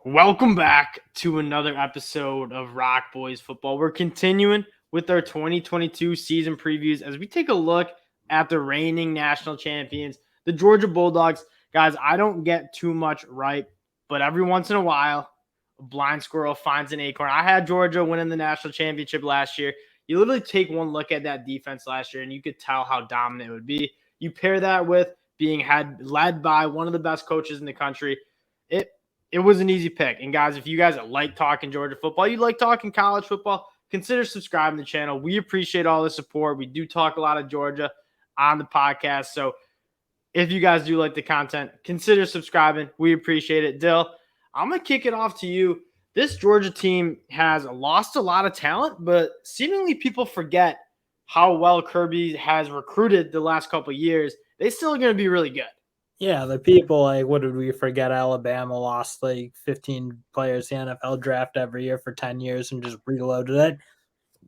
Welcome back to another episode of ROC Boys Football. We're continuing with our 2022 season previews as we take a look at the reigning national champions, the Georgia Bulldogs. Guys, I don't get too much right, but every once in a while, a blind squirrel finds an acorn. I had Georgia winning the national championship last year. You literally take one look at that defense last year, and you could tell how dominant it would be. You pair that with being led by one of the best coaches in the country. It was an easy pick. And guys, if you guys like talking Georgia football, you like talking college football, consider subscribing to the channel. We appreciate all the support. We do talk a lot of Georgia on the podcast. So if you guys do like the content, consider subscribing. We appreciate it. Dill, I'm going to kick it off to you. This Georgia team has lost a lot of talent, but seemingly people forget how well Kirby has recruited the last couple of years. They still are going to be really good. Yeah, the people, what did we forget? Alabama lost 15 players the NFL draft every year for 10 years and just reloaded it.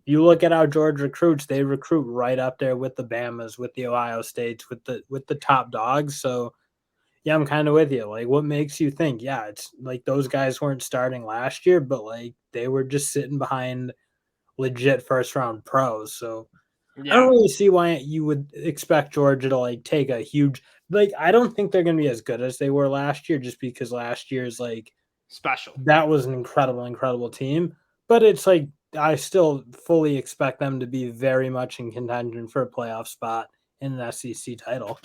You look at how Georgia recruits, they recruit right up there with the Bamas, with the Ohio States, with the top dogs. So, yeah, I'm kind of with you. What makes you think, yeah, it's those guys weren't starting last year, but they were just sitting behind legit first-round pros. So, yeah. I don't really see why you would expect Georgia to take a huge I don't think they're going to be as good as they were last year just because last year's special. That was an incredible team, but it's I still fully expect them to be very much in contention for a playoff spot in an SEC title.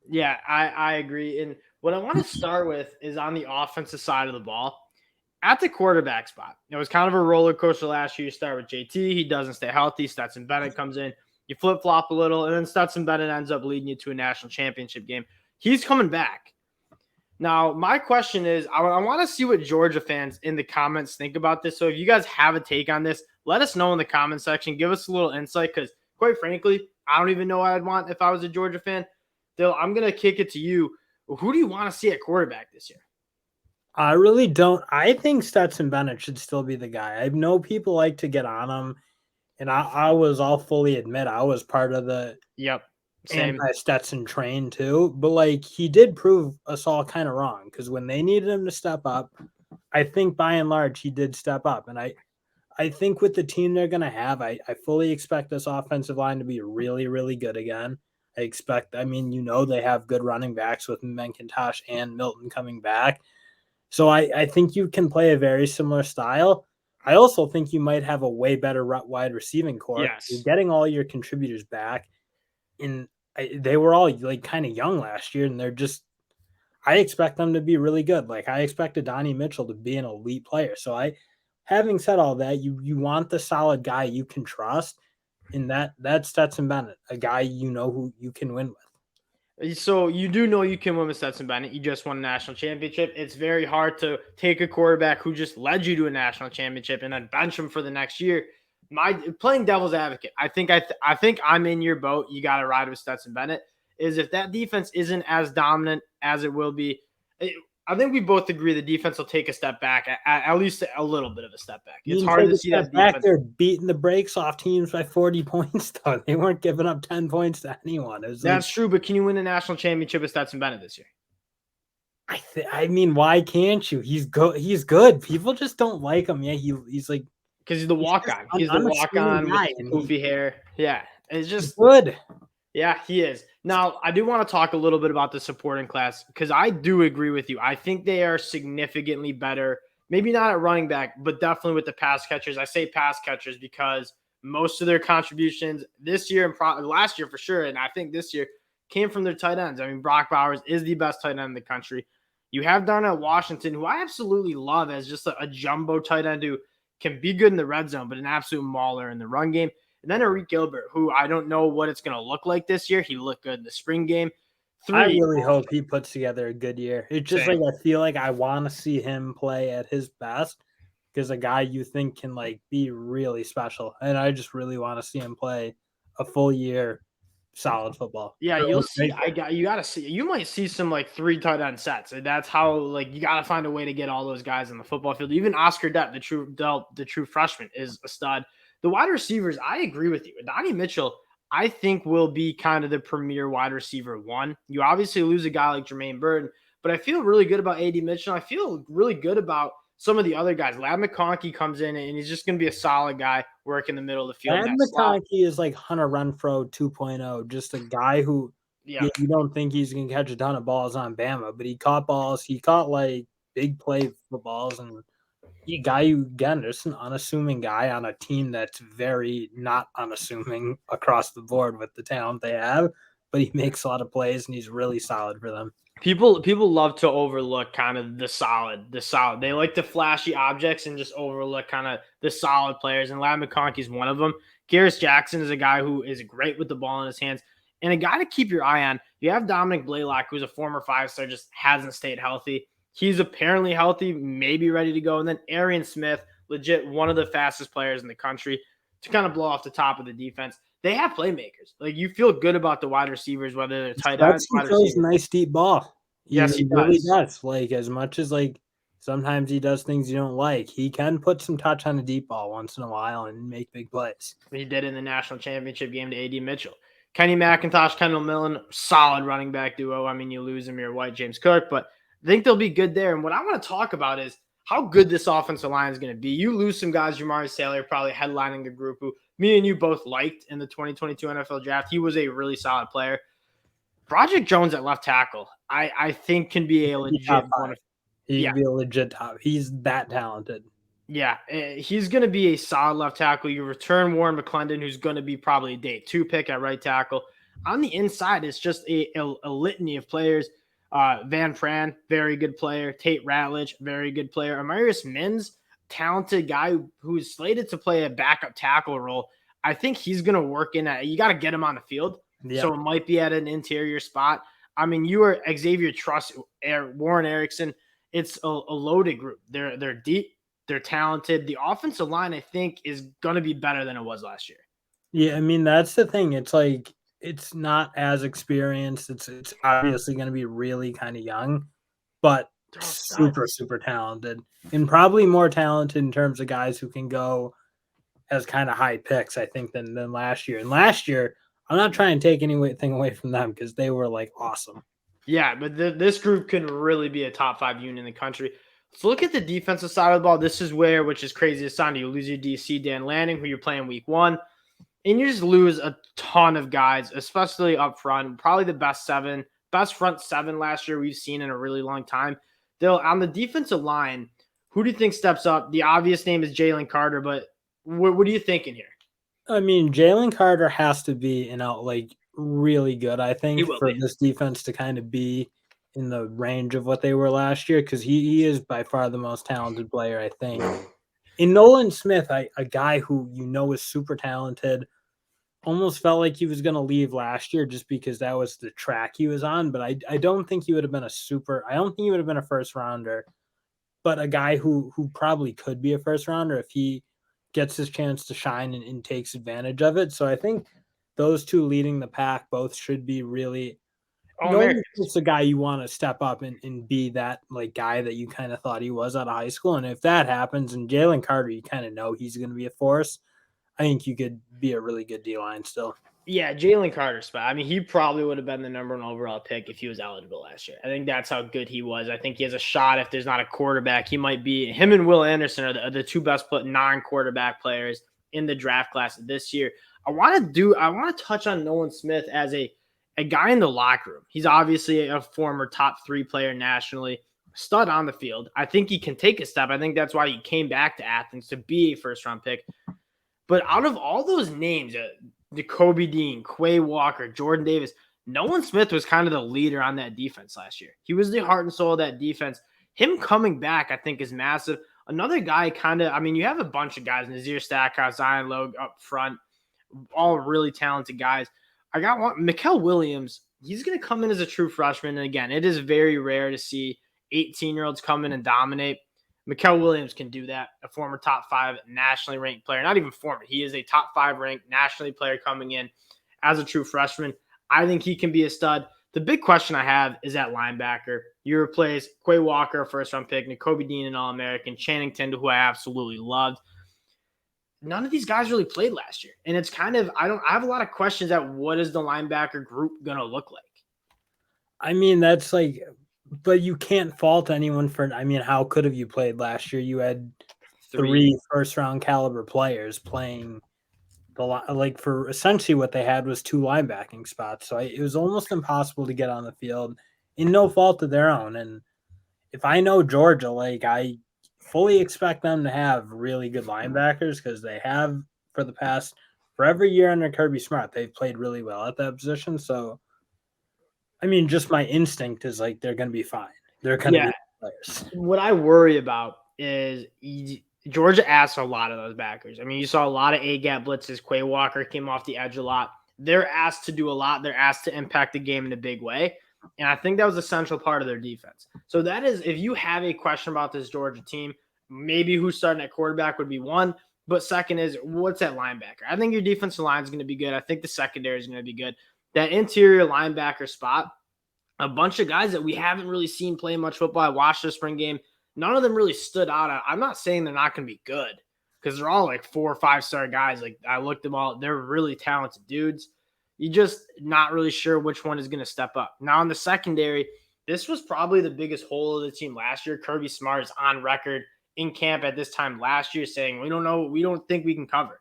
Yeah, I agree. And what I want to start with is on the offensive side of the ball. At the quarterback spot, it was kind of a roller coaster last year. You start with JT. He doesn't stay healthy. Stetson Bennett comes in. You flip-flop a little, and then Stetson Bennett ends up leading you to a national championship game. He's coming back. Now, my question is, I want to see what Georgia fans in the comments think about this. So if you guys have a take on this, let us know in the comment section. Give us a little insight because, quite frankly, I don't even know what I'd want if I was a Georgia fan. Dill, I'm going to kick it to you. Who do you want to see at quarterback this year? I really don't. I think Stetson Bennett should still be the guy. I know people like to get on him, and I'll fully admit I was part of the anti-Stetson train too. But he did prove us all kind of wrong because when they needed him to step up, I think by and large he did step up. And I think with the team they're going to have, I fully expect this offensive line to be really, really good again. They have good running backs with McIntosh and Milton coming back. So I think you can play a very similar style. I also think you might have a way better wide receiving core. Yes. You're getting all your contributors back. And they were all kind of young last year, and I expect them to be really good. I expected Donnie Mitchell to be an elite player. So having said all that, you want the solid guy you can trust, and that's Stetson Bennett, a guy who you can win with. So you do know you can win with Stetson Bennett. You just won a national championship. It's very hard to take a quarterback who just led you to a national championship and then bench him for the next year. Playing devil's advocate, I think I'm in your boat. You got to ride with Stetson Bennett. Is if that defense isn't as dominant as it will be, I think we both agree the defense will take a step back, at least a little bit of a step back. It's hard to see that defense. They're beating the brakes off teams by 40 points, though. They weren't giving up 10 points to anyone. That's true, but can you win a national championship with Stetson Bennett this year? Why can't you? He's good. People just don't like him. Yeah, he's because he's the walk-on. He's the walk-on with goofy hair. Yeah, it's just good. Yeah, he is. Now, I do want to talk a little bit about the supporting class because I do agree with you. I think they are significantly better, maybe not at running back, but definitely with the pass catchers. I say pass catchers because most of their contributions this year and last year for sure, and I think this year, came from their tight ends. Brock Bowers is the best tight end in the country. You have Darnell Washington, who I absolutely love as just a jumbo tight end who can be good in the red zone, but an absolute mauler in the run game. And then Arik Gilbert, who I don't know what it's going to look like this year. He looked good in the spring game. I really hope he puts together a good year. It's just I feel like I want to see him play at his best because a guy you think can be really special. And I just really want to see him play a full year solid football. Yeah, you'll see. You got to see. You might see some 3 tight end sets. And that's how you got to find a way to get all those guys on the football field. Even Oscar Depp, the true freshman, is a stud. The wide receivers, I agree with you. Donnie Mitchell, I think, will be kind of the premier wide receiver one. You obviously lose a guy like Jermaine Burton, but I feel really good about A.D. Mitchell. I feel really good about some of the other guys. Ladd McConkey comes in and he's just going to be a solid guy working the middle of the field. Ladd McConkey is like Hunter Renfrow 2.0, just a guy who you don't think he's going to catch a ton of balls on Bama, but he caught balls. He caught like big play footballs, and he guy who, again, just an unassuming guy on a team that's very not unassuming across the board with the talent they have, but he makes a lot of plays and he's really solid for them. People love to overlook kind of the solid. They like the flashy objects and just overlook kind of the solid players. And Ladd McConkey is one of them. Garrus Jackson is a guy who is great with the ball in his hands and a guy to keep your eye on. You have Dominick Blaylock, who's a former 5-star, just hasn't stayed healthy. He's apparently healthy, maybe ready to go. And then Aryan Smith, legit one of the fastest players in the country to kind of blow off the top of the defense. They have playmakers. Like, you feel good about the wide receivers, whether they're tight ends. He throws a nice deep ball. Yes, he really does. Like, as much as like sometimes he does things you don't like, he can put some touch on a deep ball once in a while and make big plays. He did in the national championship game to A.D. Mitchell. Kenny McIntosh, Kendall Millen, solid running back duo. I mean, you lose Amir White, James Cook, but I think they'll be good there. And what I want to talk about is how good this offensive line is going to be. You lose some guys, Jamari Taylor, probably headlining a group who me and you both liked in the 2022 NFL draft. He was a really solid player. Broderick Jones at left tackle, I think can be a legit one. He can be a legit top. He's that talented. Yeah, he's going to be a solid left tackle. You return Warren McClendon, who's going to be probably a day 2 pick at right tackle. On the inside, it's just a litany of players. Van Pran, very good player. Tate Ratledge, very good player. Amarius Mims, talented guy who's slated to play a backup tackle role. I think he's going to work in that. You got to get him on the field. Yeah. So it might be at an interior spot. I mean, you are Xavier Truss, Warren Erickson. It's a loaded group. They're deep. They're talented. The offensive line, I think, is going to be better than it was last year. Yeah, I mean, that's the thing. It's like it's not as experienced. It's obviously going to be really kind of young, but super talented, and probably more talented in terms of guys who can go as kind of high picks, I think, than last year. And last year, I'm not trying to take anything away from them because they were like awesome. Yeah, but this group can really be a top 5 unit in the country. So look at the defensive side of the ball. This is where, which is crazy to sound, you lose your DC, Dan Lanning, who you're playing week 1, and you just lose a ton of guys, especially up front. Probably the best front 7 last year we've seen in a really long time. On the defensive line, who do you think steps up? The obvious name is Jaylen Carter, but what are you thinking here? I mean, Jaylen Carter has to be really good, I think, for this defense to kind of be in the range of what they were last year, because he is by far the most talented player, I think. In Nolan Smith, a guy who is super talented, almost felt like he was going to leave last year just because that was the track he was on, but I don't think he would have been I don't think he would have been a first rounder, but a guy who probably could be a first rounder if he gets his chance to shine and takes advantage of it. So I think those two leading the pack both should be really it's a guy you want to step up and be that like guy that you kind of thought he was out of high school. And if that happens, and Jaylen Carter, you kind of know he's going to be a force, I think you could be a really good D-line still. Yeah, Jaylen Carter spot. I mean, he probably would have been the number 1 overall pick if he was eligible last year. I think that's how good he was. I think he has a shot. If there's not a quarterback, he might be. Him and Will Anderson are the 2 best non-quarterback players in the draft class this year. I want to touch on Nolan Smith as a guy in the locker room. He's obviously a former top 3 player nationally, stud on the field. I think he can take a step. I think that's why he came back to Athens to be a first-round pick. But out of all those names, Jacoby Dean, Quay Walker, Jordan Davis, Nolan Smith was kind of the leader on that defense last year. He was the heart and soul of that defense. Him coming back, I think, is massive. Another guy you have a bunch of guys, Nazir Stackhouse, Zion Logue up front, all really talented guys. I got one, Mikel Williams. He's going to come in as a true freshman. And again, it is very rare to see 18-year-olds come in and dominate. Mikel Williams can do that, a former top 5 nationally ranked player. Not even former. He is a top 5 ranked nationally player coming in as a true freshman. I think he can be a stud. The big question I have is at linebacker. You replace Quay Walker, a first-round pick, Jacoby Dean, an All-American, Channing Tindall, who I absolutely loved. None of these guys really played last year. And it's kind of, I have a lot of questions at what is the linebacker group going to look like? I mean, that's like But you can't fault anyone for. I mean, how could have you played last year? You had 3 first-round caliber players playing for essentially what they had was 2 linebacking spots. So it was almost impossible to get on the field in no fault of their own. And if I know Georgia, I fully expect them to have really good linebackers because they have for every year under Kirby Smart, they've played really well at that position. So, I mean, just my instinct is they're going to be fine. They're going to be players. What I worry about is Georgia asks a lot of those backers. I mean, you saw a lot of A-gap blitzes. Quay Walker came off the edge a lot. They're asked to do a lot. They're asked to impact the game in a big way. And I think that was a central part of their defense. So that is, if you have a question about this Georgia team, maybe who's starting at quarterback would be one. But second is, what's that linebacker? I think your defensive line is going to be good. I think the secondary is going to be good. That interior linebacker spot, a bunch of guys that we haven't really seen play much football. I watched the spring game. None of them really stood out. I'm not saying they're not going to be good because they're all 4 or 5-star guys. I looked them all. They're really talented dudes. You're just not really sure which one is going to step up. Now, in the secondary, this was probably the biggest hole of the team last year. Kirby Smart is on record in camp at this time last year saying, we don't know. We don't think we can cover.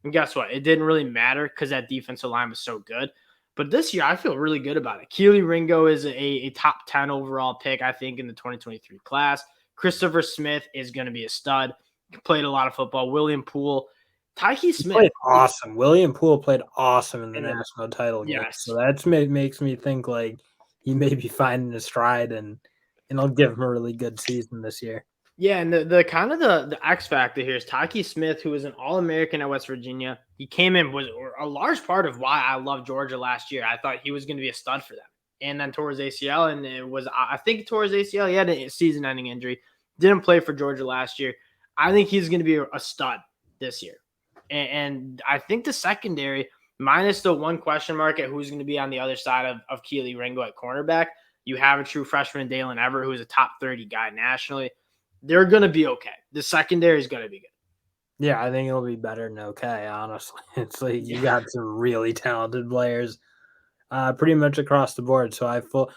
And guess what? It didn't really matter because that defensive line was so good. But this year, I feel really good about it. Keely Ringo is a top 10 overall pick, I think, in the 2023 class. Christopher Smith is going to be a stud. He played a lot of football. William Poole. Taki Smith. Played awesome. William Poole played awesome in the national title game. Yes. So that makes me think he may be finding his stride, and I'll give him a really good season this year. Yeah, and the kind of the X factor here is Taki Smith, who was an All-American at West Virginia. He came in, was a large part of why I loved Georgia last year. I thought he was going to be a stud for them. And then tore his ACL, and I think he tore his ACL. He had a season-ending injury. Didn't play for Georgia last year. I think he's going to be a stud this year. And I think the secondary, minus the one question mark at who's going to be on the other side of Keely Ringo at cornerback, you have a true freshman, Dalen Everett, who's a top 30 guy nationally. They're going to be okay. The secondary is going to be good. Yeah, I think it'll be better than okay, honestly. It's you got some really talented players pretty much across the board. So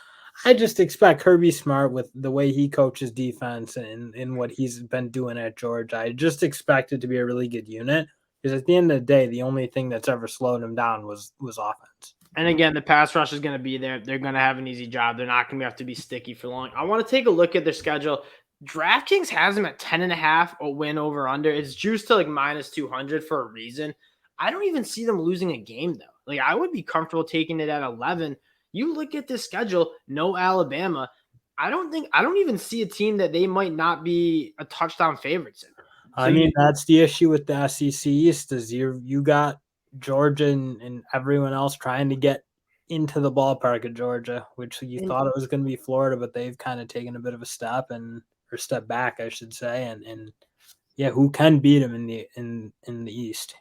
I just expect Kirby Smart, with the way he coaches defense and what he's been doing at Georgia, I just expect it to be a really good unit. Because at the end of the day, the only thing that's ever slowed him down was offense. And again, the pass rush is going to be there. They're going to have an easy job. They're not going to have to be sticky for long. I want to take a look at their schedule. DraftKings has them at 10.5 a win over under. It's juiced to minus 200 for a reason. I don't even see them losing a game though. I would be comfortable taking it at 11. You look at this schedule, no Alabama. I don't even see a team that they might not be a touchdown favorites in. So I mean, that's the issue with the SEC East is you got Georgia and everyone else trying to get into the ballpark of Georgia, which you thought it was going to be Florida, but they've kind of taken a bit of a step back, I should say. And yeah, who can beat them in the East?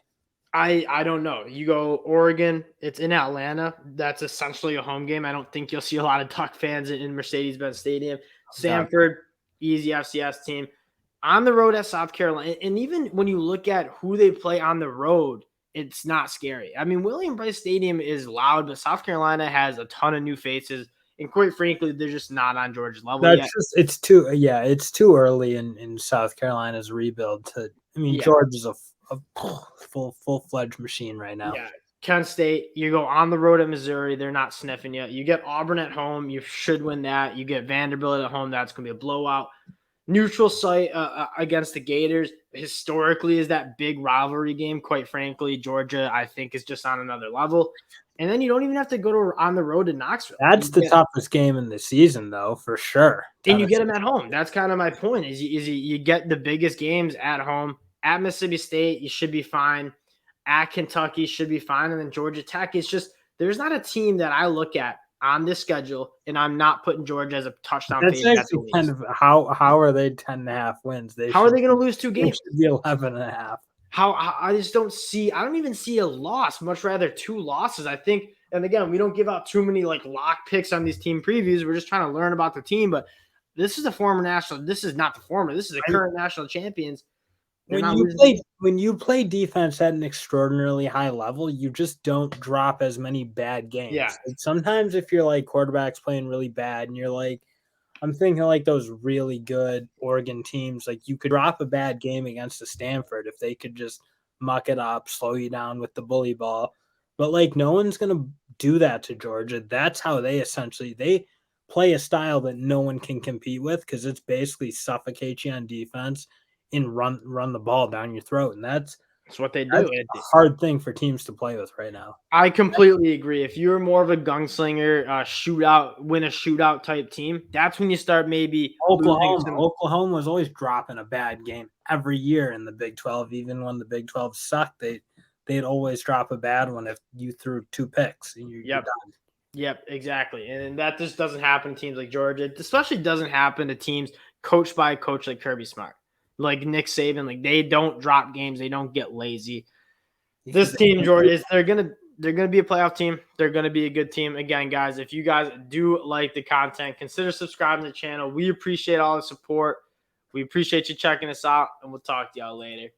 I don't know. You go Oregon, it's in Atlanta. That's essentially a home game. I don't think you'll see a lot of Duck fans in Mercedes-Benz Stadium. Samford, easy FCS team. On the road at South Carolina. And even when you look at who they play on the road, it's not scary. I mean, William Brice Stadium is loud, but South Carolina has a ton of new faces. And quite frankly, they're just not on Georgia's level yet. It's too early in South Carolina's rebuild Georgia's a full-fledged machine right now. Yeah. Kent State, you go on the road at Missouri, they're not sniffing you. You get Auburn at home, you should win that. You get Vanderbilt at home, that's going to be a blowout. Neutral site against the Gators historically is that big rivalry game. Quite frankly, Georgia, I think, is just on another level. And then you don't even have to go on the road to Knoxville. That's the toughest game in the season, though, for sure. And you get them at home. That's kind of my point. Is you get the biggest games at home. At Mississippi State, you should be fine. At Kentucky, should be fine. And then Georgia Tech, it's just there's not a team that I look at on this schedule, and I'm not putting Georgia as a touchdown favorite. That's kind of how are they 10.5 wins? How are they going to lose 2 games? They should be 11.5. How I just don't see. I don't even see a loss. Much rather 2 losses. I think. And again, we don't give out too many lock picks on these team previews. We're just trying to learn about the team. But this is the former national. This is not the former. This is the current national champions. When you play defense at an extraordinarily high level, you just don't drop as many bad games. Yeah. Sometimes if you're quarterbacks playing really bad and you're I'm thinking like those really good Oregon teams. Like you could drop a bad game against a Stanford if they could just muck it up, slow you down with the bully ball. But like no one's gonna do that to Georgia. That's how they play a style that no one can compete with because it's basically suffocate you on defense and run the ball down your throat. And that's what they do. It's a hard thing for teams to play with right now. I completely agree. If you're more of a gunslinger, win a shootout type team, that's when you start maybe Oklahoma was always dropping a bad game every year in the Big 12. Even when the Big 12 sucked, they'd always drop a bad one if you threw 2 picks. And you're done. Yep, exactly. And that just doesn't happen to teams like Georgia. It especially doesn't happen to teams coached by a coach like Kirby Smart, like Nick Saban. Like they don't drop games. They don't get lazy. This team, Georgia, they're gonna be a playoff team. They're gonna be a good team. Again, guys, if you guys do like the content, consider subscribing to the channel. We appreciate all the support. We appreciate you checking us out, and we'll talk to y'all later.